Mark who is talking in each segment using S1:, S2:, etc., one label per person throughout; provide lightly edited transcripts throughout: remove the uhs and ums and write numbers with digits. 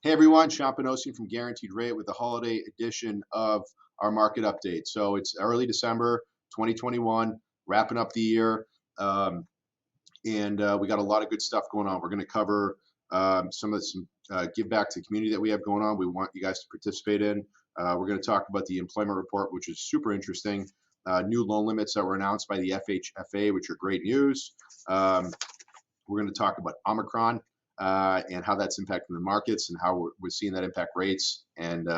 S1: Hey everyone, Sean Panosian from Guaranteed Rate with the holiday edition of our market update. So it's early December 2021, wrapping up the year, um, and we got a lot of good stuff going on. We're going to cover some give back to the community that we have going on. We want you guys to participate in. We're going to talk about the employment report, which is super interesting. New loan limits that were announced by the FHFA, which are great news. We're going to talk about Omicron and how that's impacting the markets and how we're seeing that impact rates and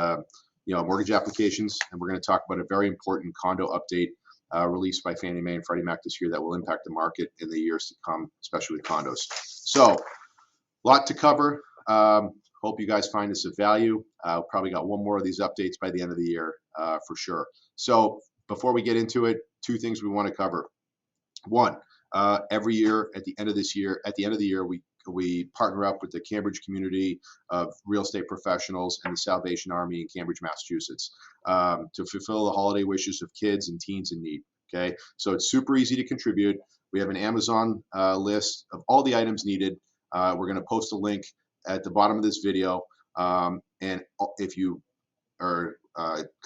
S1: mortgage applications. And we're going to talk about a very important condo update released by Fannie Mae and Freddie Mac this year that will impact the market in the years to come, especially with condos. So, a lot to cover. Hope you guys find this of value. Probably got one more of these updates by the end of the year for sure. So, before we get into it, two things we want to cover. One, every year at the end of the year, we partner up with the Cambridge community of real estate professionals and the Salvation Army in Cambridge, Massachusetts, to fulfill the holiday wishes of kids and teens in need. Okay, so it's super easy to contribute. We have an Amazon list of all the items needed. We're going to post a link at the bottom of this video, and if you are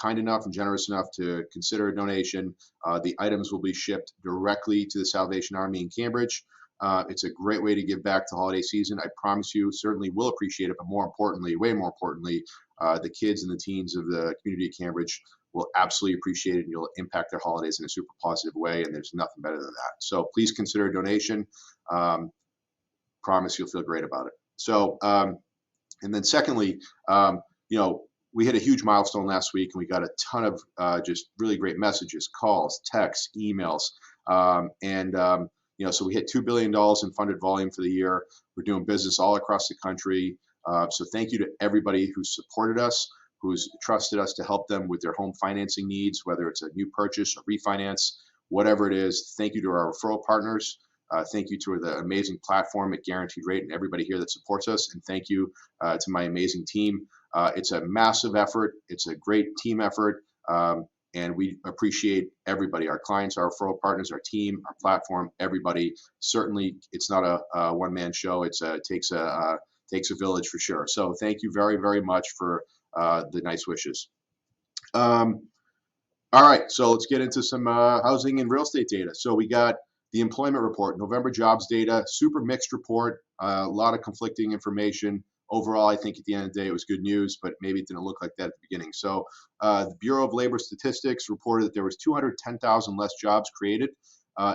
S1: kind enough and generous enough to consider a donation, the items will be shipped directly to the Salvation Army in Cambridge. It's a great way to give back to holiday season. I promise you, certainly will appreciate it, but more importantly, way more importantly, the kids and the teens of the community of Cambridge will absolutely appreciate it, and you'll impact their holidays in a super positive way, and there's nothing better than that. So please consider a donation. Promise you'll feel great about it. So, and then secondly, we hit a huge milestone last week, and we got a ton of just really great messages, calls, texts, emails, so we hit $2 billion in funded volume for the year. We're doing business all across the country. So thank you to everybody who supported us, who's trusted us to help them with their home financing needs, whether it's a new purchase or refinance, whatever it is. Thank you to our referral partners. Thank you to the amazing platform at Guaranteed Rate and everybody here that supports us. And thank you to my amazing team. It's a massive effort. It's a great team effort. And we appreciate everybody, our clients, our referral partners, our team, our platform, everybody. Certainly, it's not a one-man show. It takes a village for sure. So thank you very, very much for the nice wishes. All right, so let's get into some housing and real estate data. So we got the employment report, November jobs data, super mixed report, a lot of conflicting information. Overall, I think at the end of the day, it was good news, but maybe it didn't look like that at the beginning. So the Bureau of Labor Statistics reported that there was 210,000 less jobs created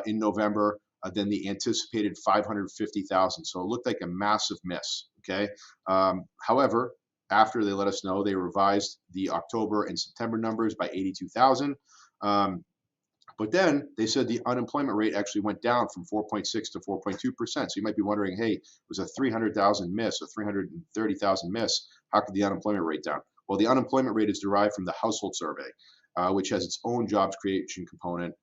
S1: in November than the anticipated 550,000. So it looked like a massive miss, okay? However, after they let us know, they revised the October and September numbers by 82,000. But then they said the unemployment rate actually went down from 4.6 to 4.2%. So you might be wondering, hey, it was a 300,000 miss or 330,000 miss. How could the unemployment rate down? Well, the unemployment rate is derived from the household survey, which has its own jobs creation component.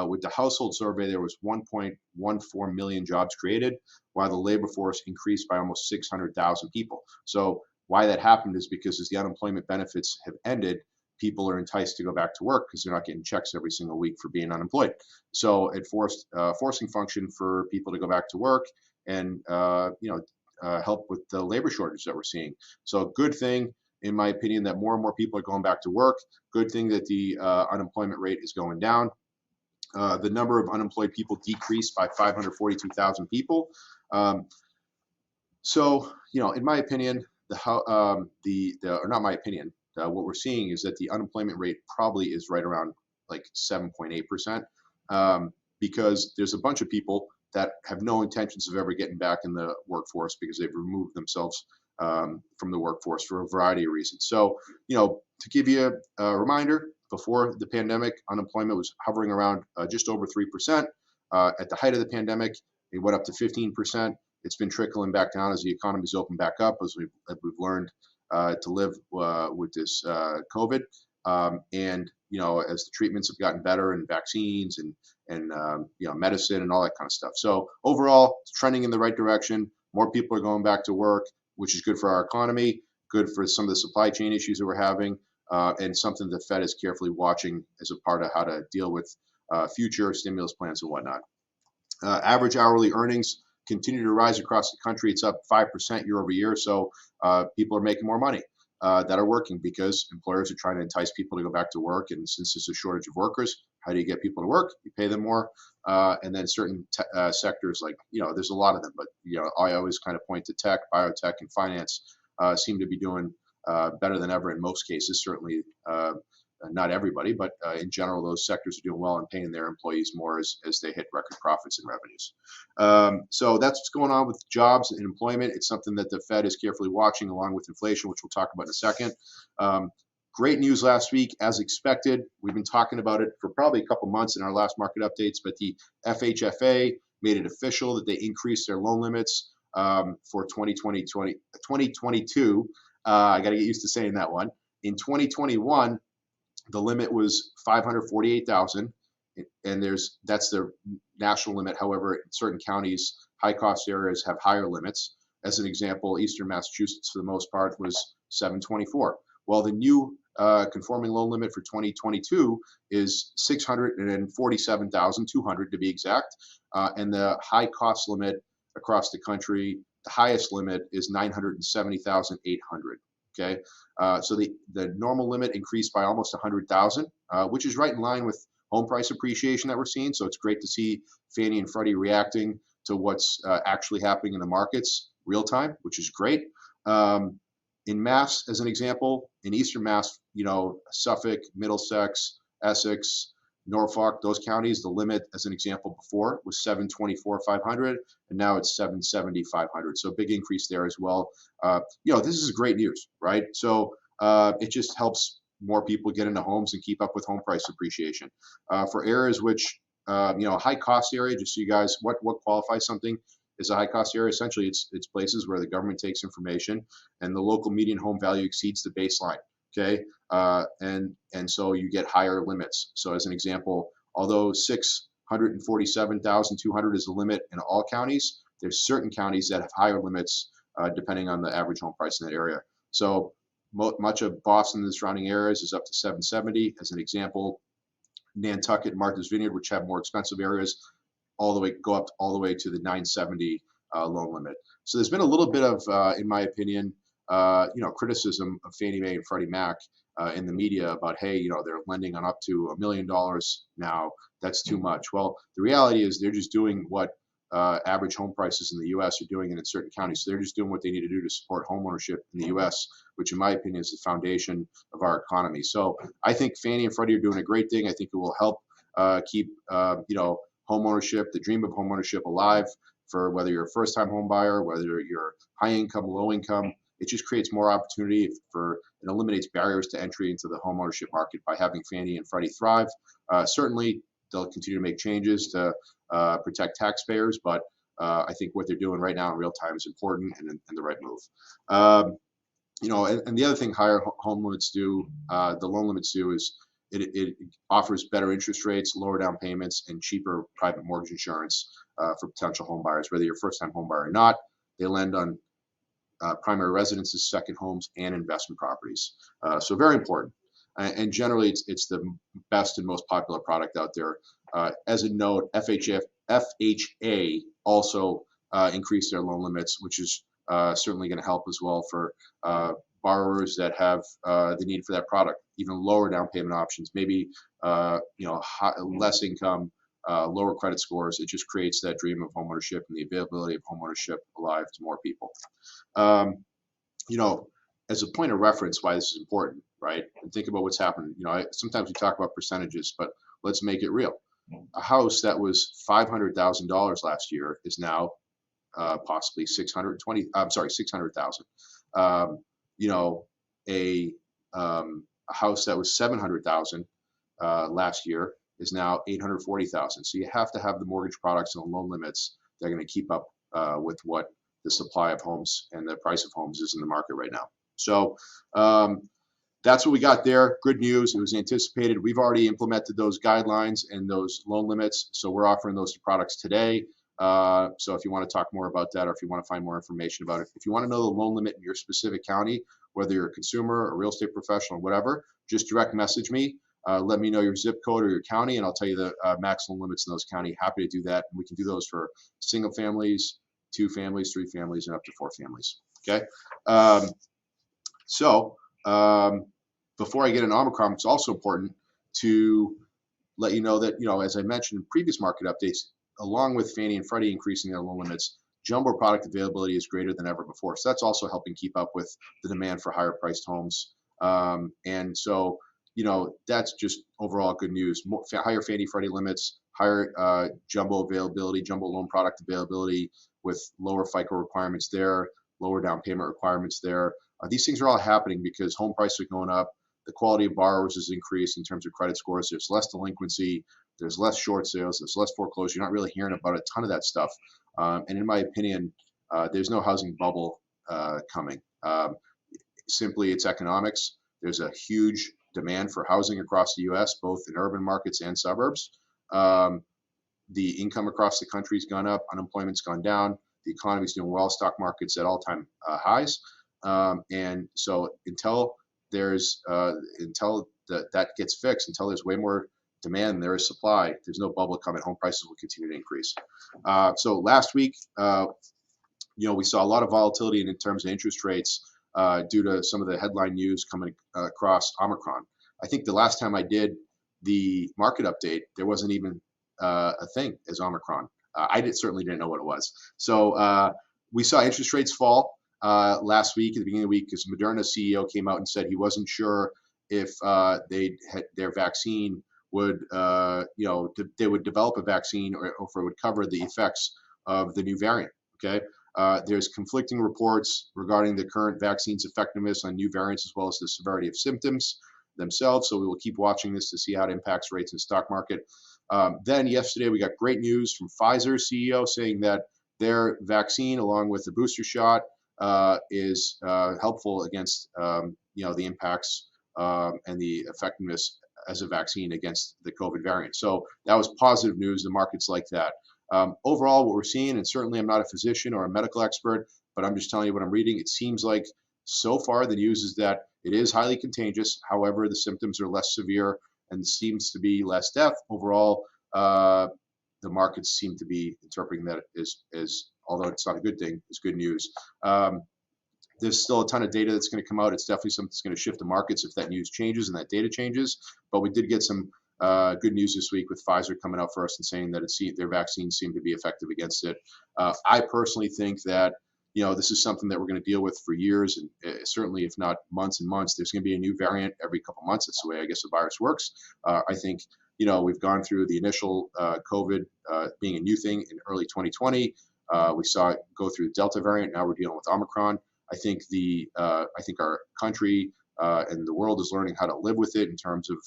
S1: With the household survey, there was 1.14 million jobs created, while the labor force increased by almost 600,000 people. So why that happened is because as the unemployment benefits have ended, people are enticed to go back to work because they're not getting checks every single week for being unemployed. So it forced forcing function for people to go back to work and help with the labor shortage that we're seeing. So good thing, in my opinion, that more and more people are going back to work. Good thing that the unemployment rate is going down. The number of unemployed people decreased by 542,000 people. In my opinion, not my opinion. What we're seeing is that the unemployment rate probably is right around like 7.8%, because there's a bunch of people that have no intentions of ever getting back in the workforce because they've removed themselves from the workforce for a variety of reasons. So, to give you a reminder, before the pandemic, unemployment was hovering around just over 3%. At the height of the pandemic, it went up to 15%. It's been trickling back down as the economy's opened back up, as we've learned to live with this COVID, and as the treatments have gotten better and vaccines and medicine and all that kind of stuff. So overall, it's trending in the right direction. More people are going back to work, which is good for our economy, good for some of the supply chain issues that we're having, and something the Fed is carefully watching as a part of how to deal with future stimulus plans and whatnot. Average hourly earnings continue to rise across the country. It's up 5% year over year. So people are making more money that are working because employers are trying to entice people to go back to work. And since there's a shortage of workers, how do you get people to work? You pay them more. And then certain sectors like, there's a lot of them, but, I always kind of point to tech, biotech, and finance seem to be doing better than ever in most cases, certainly not everybody, but in general, those sectors are doing well and paying their employees more as they hit record profits and revenues. So that's what's going on with jobs and employment. It's something that the Fed is carefully watching along with inflation, which we'll talk about in a second. Great news last week, as expected. We've been talking about it for probably a couple months in our last market updates, but the FHFA made it official that they increased their loan limits for 2022. I got to get used to saying that one. In 2021, the limit was 548,000, and that's the national limit. However, in certain counties, high-cost areas have higher limits. As an example, Eastern Massachusetts, for the most part, was 724. Well, the new conforming loan limit for 2022 is 647,200 to be exact, and the high-cost limit across the country, the highest limit is 970,800. Okay, so the normal limit increased by almost 100,000, which is right in line with home price appreciation that we're seeing. So it's great to see Fannie and Freddie reacting to what's actually happening in the markets real time, which is great. In Mass, as an example, in Eastern Mass, Suffolk, Middlesex, Essex, Norfolk, those counties, the limit, as an example, before was 724,500, and now it's 770,500. So big increase there as well. This is great news, right? So it just helps more people get into homes and keep up with home price appreciation. For areas which, high cost area, just so you guys, what qualifies something is a high cost area. Essentially, it's places where the government takes information and the local median home value exceeds the baseline. Okay, and so you get higher limits. So as an example, although 647,200 is the limit in all counties, there's certain counties that have higher limits depending on the average home price in that area. So much of Boston and the surrounding areas is up to 770. As an example, Nantucket and Martha's Vineyard, which have more expensive areas, go up all the way to the 970 loan limit. So there's been a little bit of, in my opinion, criticism of Fannie Mae and Freddie Mac in the media about, hey, they're lending on up to $1 million now. That's too much. Well, the reality is they're just doing what average home prices in the U.S. are doing in certain counties. So they're just doing what they need to do to support home ownership in the U.S., which in my opinion is the foundation of our economy. So I think Fannie and Freddie are doing a great thing. I think it will help keep, home ownership, the dream of home ownership alive for whether you're a first-time home buyer, whether you're high income, low income. It just creates more opportunity it eliminates barriers to entry into the homeownership market by having Fannie and Freddie thrive. Certainly, they'll continue to make changes to protect taxpayers, but I think what they're doing right now in real time is important and the right move. And the other thing higher home limits do, the loan limits do, is it offers better interest rates, lower down payments, and cheaper private mortgage insurance for potential home buyers, whether you're a first-time home buyer or not. They lend on primary residences, second homes, and investment properties. So very important. And generally, it's the best and most popular product out there. As a note, FHA also increased their loan limits, which is certainly going to help as well for borrowers that have the need for that product. Even lower down payment options, maybe less income, lower credit scores. It just creates that dream of homeownership and the availability of homeownership alive to more people. As a point of reference, why this is important, right? And think about what's happened. Sometimes we talk about percentages, but let's make it real. A house that was $500,000 last year is now possibly $600,000. A house that was $700,000 last year is now $840,000. So you have to have the mortgage products and the loan limits that are going to keep up with what the supply of homes and the price of homes is in the market right now. So that's what we got there. Good news. It was anticipated. We've already implemented those guidelines and those loan limits. So we're offering those products today. So if you want to talk more about that, or if you want to find more information about it, if you want to know the loan limit in your specific county, whether you're a consumer, a real estate professional, whatever, just direct message me. Let me know your zip code or your county, and I'll tell you the maximum limits in those counties. Happy to do that. And we can do those for single families, 2 families, 3 families, and up to 4 families. Okay. Um, so before I get into Omicron, it's also important to let you know that, as I mentioned in previous market updates, along with Fannie and Freddie increasing their loan limits, jumbo product availability is greater than ever before. So that's also helping keep up with the demand for higher priced homes. And so, that's just overall good news. Higher Fannie Freddie limits, higher jumbo availability, jumbo loan product availability with lower FICO requirements there, lower down payment requirements there. These things are all happening because home prices are going up. The quality of borrowers has increased in terms of credit scores. There's less delinquency. There's less short sales. There's less foreclosure. You're not really hearing about a ton of that stuff. And in my opinion, there's no housing bubble coming. Simply, it's economics. There's a huge demand for housing across the U.S., both in urban markets and suburbs. The income across the country's gone up. Unemployment's gone down. The economy's doing well. Stock market's at all-time highs. And so until that gets fixed, until there's way more demand than there is supply, there's no bubble coming. Home prices will continue to increase. So last week, we saw a lot of volatility in terms of interest rates due to some of the headline news coming across Omicron. I think the last time I did the market update, there wasn't even a thing as Omicron. Certainly didn't know what it was. So we saw interest rates fall last week, at the beginning of the week, because Moderna's CEO came out and said he wasn't sure if their vaccine would, they would develop a vaccine or if it would cover the effects of the new variant. Okay. There's conflicting reports regarding the current vaccine's effectiveness on new variants as well as the severity of symptoms themselves. So we will keep watching this to see how it impacts rates in the stock market. Then yesterday we got great news from Pfizer's CEO saying that their vaccine, along with the booster shot, is helpful against the impacts and the effectiveness as a vaccine against the COVID variant. So that was positive news. The markets like that. Overall, what we're seeing, and certainly I'm not a physician or a medical expert, but I'm just telling you what I'm reading. It seems like so far the news is that it is highly contagious. However, the symptoms are less severe and seems to be less death. Overall, the markets seem to be interpreting that as although it's not a good thing, it's good news. There's still a ton of data that's going to come out. It's definitely something that's going to shift the markets if that news changes and that data changes. But we did get some good news this week with Pfizer coming out first and saying that their vaccines seem to be effective against it. I personally think that this is something that we're going to deal with for years, and certainly if not months and months. There's going to be a new variant every couple months. That's the way I guess the virus works. I think we've gone through the initial COVID being a new thing in early 2020. We saw it go through the Delta variant. Now we're dealing with Omicron. I think our country and the world is learning how to live with it in terms of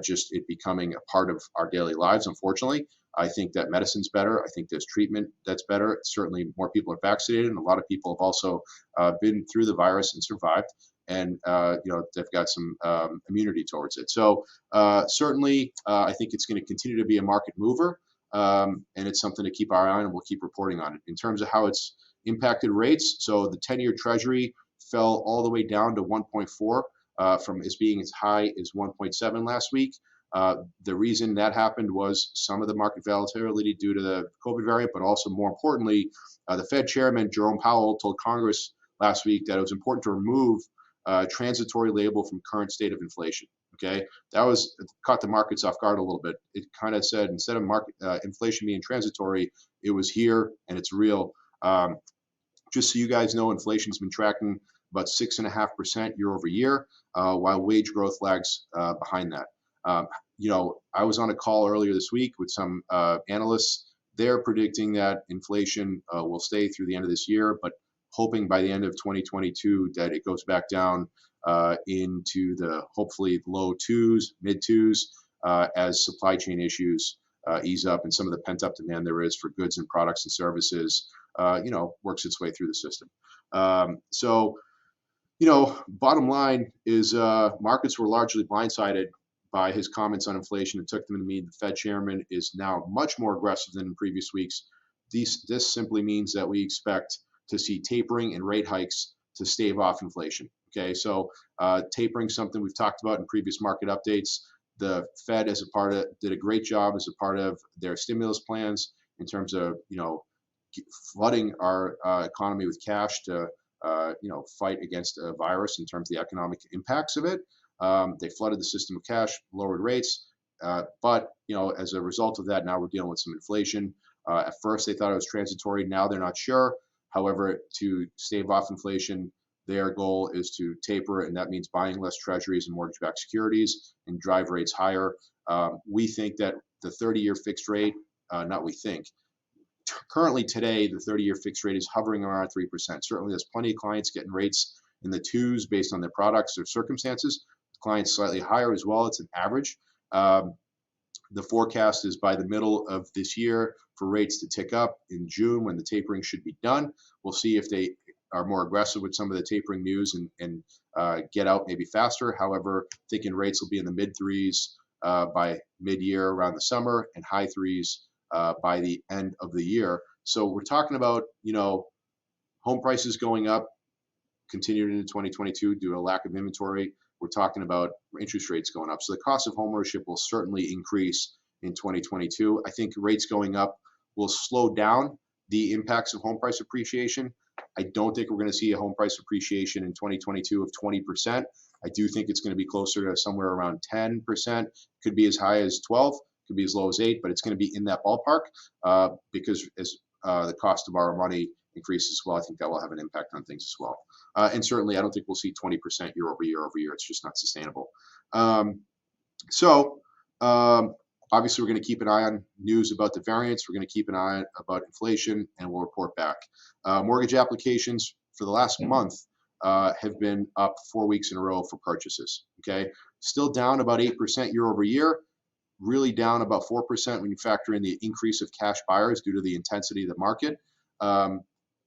S1: just it becoming a part of our daily lives. Unfortunately, I think that medicine's better. I think there's treatment that's better. Certainly, more people are vaccinated, and a lot of people have also been through the virus and survived, and they've got some immunity towards it. So certainly, I think it's going to continue to be a market mover, and it's something to keep our eye on, and we'll keep reporting on it. In terms of how it's impacted rates, so the 10-year Treasury fell all the way down to 1.4 from as being as high as 1.7 last week. The reason that happened was some of the market volatility due to the COVID variant, but also more importantly, the Fed chairman, Jerome Powell, told Congress last week that it was important to remove transitory label from current state of inflation. Okay, that caught the markets off guard a little bit. It kind of said instead of market inflation being transitory, it was here and it's real. Just so you guys know, inflation's been tracking about 6.5% year over year, while wage growth lags behind that. I was on a call earlier this week with some analysts. They're predicting that inflation will stay through the end of this year, but hoping by the end of 2022 that it goes back down into the hopefully low twos, mid twos, as supply chain issues ease up and some of the pent up demand there is for goods and products and services, works its way through the system. Bottom line is markets were largely blindsided by his comments on inflation. It took them to mean the Fed chairman is now much more aggressive than in previous weeks. This simply means that we expect to see tapering and rate hikes to stave off inflation. Okay, so tapering, something we've talked about in previous market updates. The Fed, did a great job as a part of their stimulus plans in terms of flooding our economy with cash to fight against a virus in terms of the economic impacts of it. They flooded the system with cash, lowered rates, but as a result of that, now we're dealing with some inflation. At first, they thought it was transitory. Now they're not sure. However, to stave off inflation, their goal is to taper, and that means buying less treasuries and mortgage-backed securities and drive rates higher. We think that the 30-year fixed rate, not we think, currently today, the 30-year fixed rate is hovering around 3%. Certainly, there's plenty of clients getting rates in the twos based on their products or circumstances. Clients slightly higher as well. It's an average. The forecast is by the middle of this year for rates to tick up in June when the tapering should be done. We'll see if they are more aggressive with some of the tapering news and get out maybe faster. However, thinking rates will be in the mid threes by mid-year around the summer and high threes by the end of the year. So we're talking about, home prices going up, continuing into 2022 due to a lack of inventory. We're talking about interest rates going up. So the cost of homeownership will certainly increase in 2022. I think rates going up will slow down the impacts of home price appreciation. I don't think we're going to see a home price appreciation in 2022 of 20%. I do think it's going to be closer to somewhere around 10%. Could be as high as 12, could be as low as 8, but it's going to be in that ballpark because as the cost of our money increases as well, I think that will have an impact on things as well. And certainly, I don't think we'll see 20% year over year. It's just not sustainable. Obviously, we're going to keep an eye on news about the variants. We're going to keep an eye about inflation, and we'll report back. Mortgage applications for the last month have been up 4 weeks in a row for purchases. Okay, still down about 8% year over year. Really down about 4% when you factor in the increase of cash buyers due to the intensity of the market.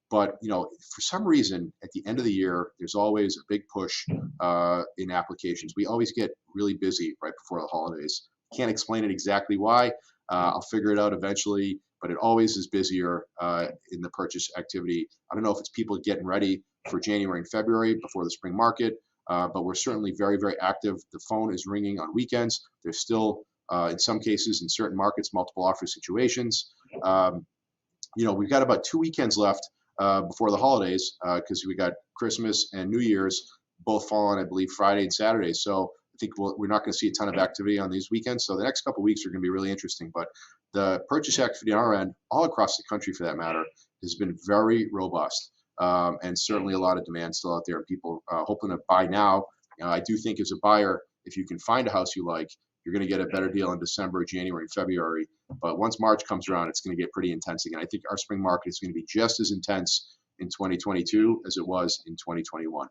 S1: But for some reason, at the end of the year, there's always a big push in applications. We always get really busy right before the holidays. Can't explain it exactly why. I'll figure it out eventually, but it always is busier in the purchase activity. I don't know if it's people getting ready for January and February before the spring market, but we're certainly very, very active. The phone is ringing on weekends. There's still, in some cases, in certain markets, multiple offer situations. We've got about 2 weekends left before the holidays because we got Christmas and New Year's both fall on, I believe, Friday and Saturday. So I think we're not going to see a ton of activity on these weekends. So the next couple of weeks are going to be really interesting. But the purchase activity on our end, all across the country for that matter, has been very robust. And certainly a lot of demand still out there and people hoping to buy now. I do think as a buyer, if you can find a house you like, you're going to get a better deal in December, January, and February. But once March comes around, it's going to get pretty intense again. I think our spring market is going to be just as intense in 2022 as it was in 2021.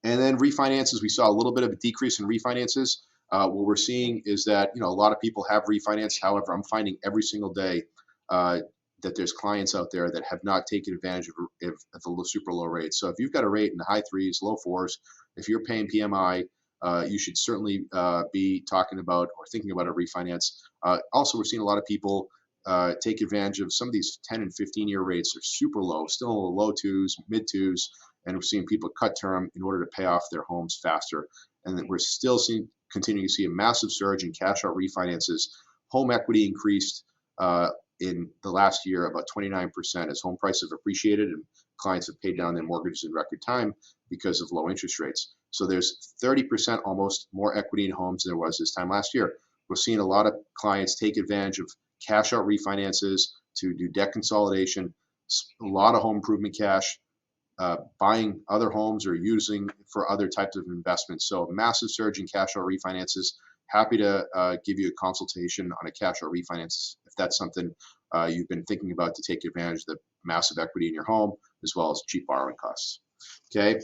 S1: And then refinances, we saw a little bit of a decrease in refinances. What we're seeing is that a lot of people have refinanced. However, I'm finding every single day that there's clients out there that have not taken advantage of the super low rates. So if you've got a rate in the high threes, low fours, if you're paying PMI, you should certainly be talking about or thinking about a refinance. Also, we're seeing a lot of people take advantage of some of these 10 and 15-year rates are super low, still in the low twos, mid twos, and we're seeing people cut term in order to pay off their homes faster. And we're still continuing to see a massive surge in cash out refinances. Home equity increased in the last year about 29% as home prices have appreciated and clients have paid down their mortgages in record time because of low interest rates. So there's 30% almost more equity in homes than there was this time last year. We're seeing a lot of clients take advantage of cash out refinances to do debt consolidation, a lot of home improvement cash, buying other homes or using for other types of investments. So a massive surge in cash out refinances. Happy to give you a consultation on a cash out refinance if that's something you've been thinking about to take advantage of the massive equity in your home as well as cheap borrowing costs. Okay.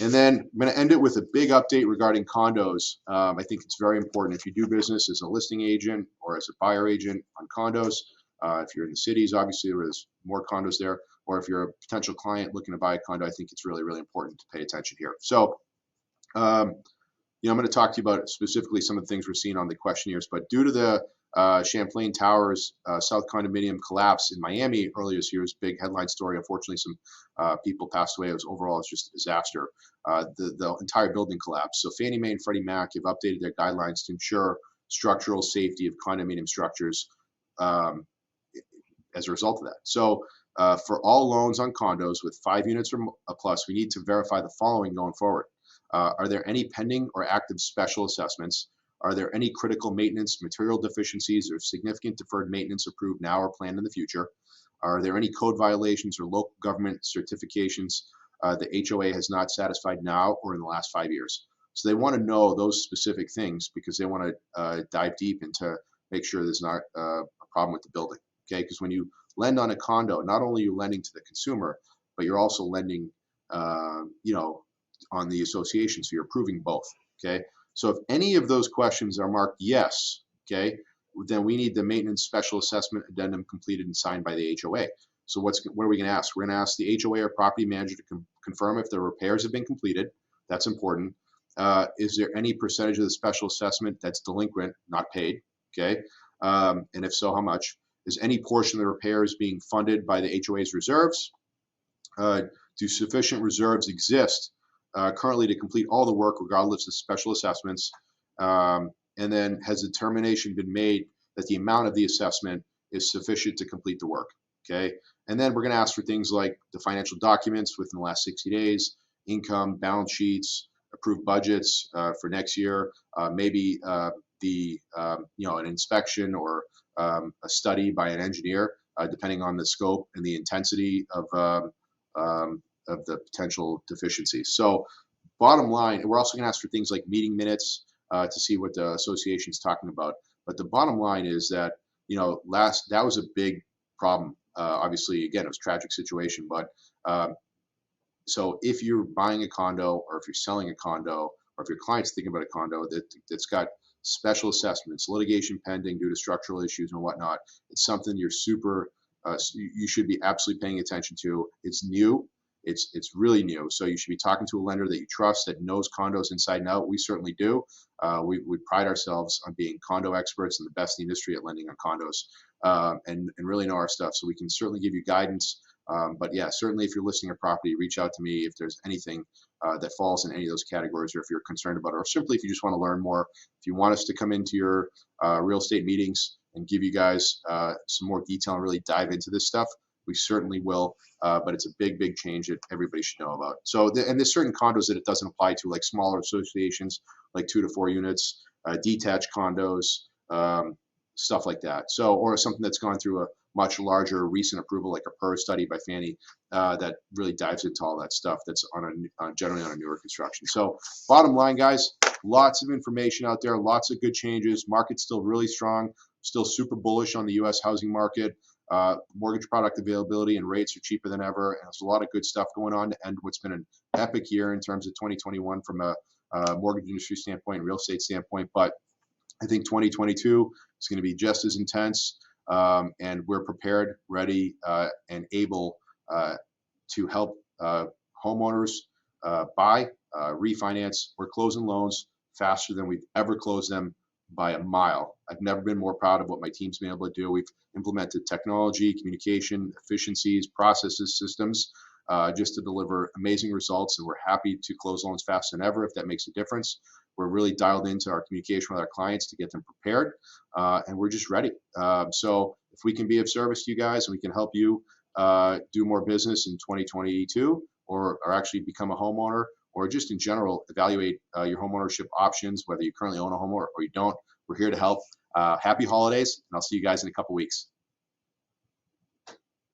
S1: And then I'm going to end it with a big update regarding condos. I think it's very important if you do business as a listing agent or as a buyer agent on condos. If you're in the cities, obviously there's more condos there, or if you're a potential client looking to buy a condo, I think it's really, really important to pay attention here. So, I'm going to talk to you about specifically some of the things we're seeing on the questionnaires, but due to the Champlain Towers South Condominium collapse in Miami earlier this year, was a big headline story. Unfortunately, some people passed away. Overall, it's just a disaster. The entire building collapsed. So Fannie Mae and Freddie Mac have updated their guidelines to ensure structural safety of condominium structures. as a result of that. So for all loans on condos with 5 units or plus, we need to verify the following going forward. Are there any pending or active special assessments? Are there any critical maintenance, material deficiencies, or significant deferred maintenance approved now or planned in the future? Are there any code violations or local government certifications the HOA has not satisfied now or in the last 5 years? So they want to know those specific things because they want to dive deep into make sure there's not a problem with the building. Okay, because when you lend on a condo, not only are you lending to the consumer, but you're also lending, on the association. So you're approving both. Okay, so if any of those questions are marked yes, okay, then we need the maintenance special assessment addendum completed and signed by the HOA. So what are we going to ask? We're going to ask the HOA or property manager to confirm if the repairs have been completed. That's important. Is there any percentage of the special assessment that's delinquent, not paid? Okay, and if so, how much? Is any portion of the repairs being funded by the HOA's reserves? Do sufficient reserves exist currently to complete all the work regardless of special assessments? And then has a determination been made that the amount of the assessment is sufficient to complete the work? Okay, and then we're going to ask for things like the financial documents within the last 60 days, income, balance sheets, approved budgets for next year, maybe an inspection or a study by an engineer, depending on the scope and the intensity of the potential deficiencies. So bottom line, we're also going to ask for things like meeting minutes to see what the association is talking about. But the bottom line is that, that was a big problem. Obviously, again, it was a tragic situation, but so if you're buying a condo or if you're selling a condo or if your client's thinking about a condo that's got special assessments, litigation pending due to structural issues and whatnot, it's something you're you should be absolutely paying attention to. It's new. It's really new. So you should be talking to a lender that you trust, that knows condos inside and out. We certainly do. We pride ourselves on being condo experts and the best in the industry at lending on condos, and really know our stuff. So we can certainly give you guidance. But yeah, certainly if you're listing a property, reach out to me if there's anything that falls in any of those categories, or if you're concerned about it, or simply if you just want to learn more. If you want us to come into your real estate meetings and give you guys some more detail and really dive into this stuff, we certainly will. But it's a big, big change that everybody should know about. So, and there's certain condos that it doesn't apply to, like smaller associations, like 2 to 4 units, detached condos, stuff like that. So, or something that's gone through a much larger recent approval, like a PER study by Fannie, that really dives into all that stuff that's generally on a newer construction. So bottom line, guys, lots of information out there, lots of good changes. Market's still really strong, still super bullish on the U.S. housing market. Mortgage product availability and rates are cheaper than ever. And there's a lot of good stuff going on to end what's been an epic year in terms of 2021 from a mortgage industry standpoint and real estate standpoint. But I think 2022 is going to be just as intense. And we're prepared, ready, and able to help homeowners buy, refinance. We're closing loans faster than we've ever closed them by a mile. I've never been more proud of what my team's been able to do. We've implemented technology, communication, efficiencies, processes, systems, just to deliver amazing results. And we're happy to close loans faster than ever if that makes a difference. We're really dialed into our communication with our clients to get them prepared, and we're just ready. So if we can be of service to you guys and we can help you do more business in 2022, or actually become a homeowner, or just in general evaluate your homeownership options, whether you currently own a home or you don't, we're here to help. Happy holidays, and I'll see you guys in a couple weeks.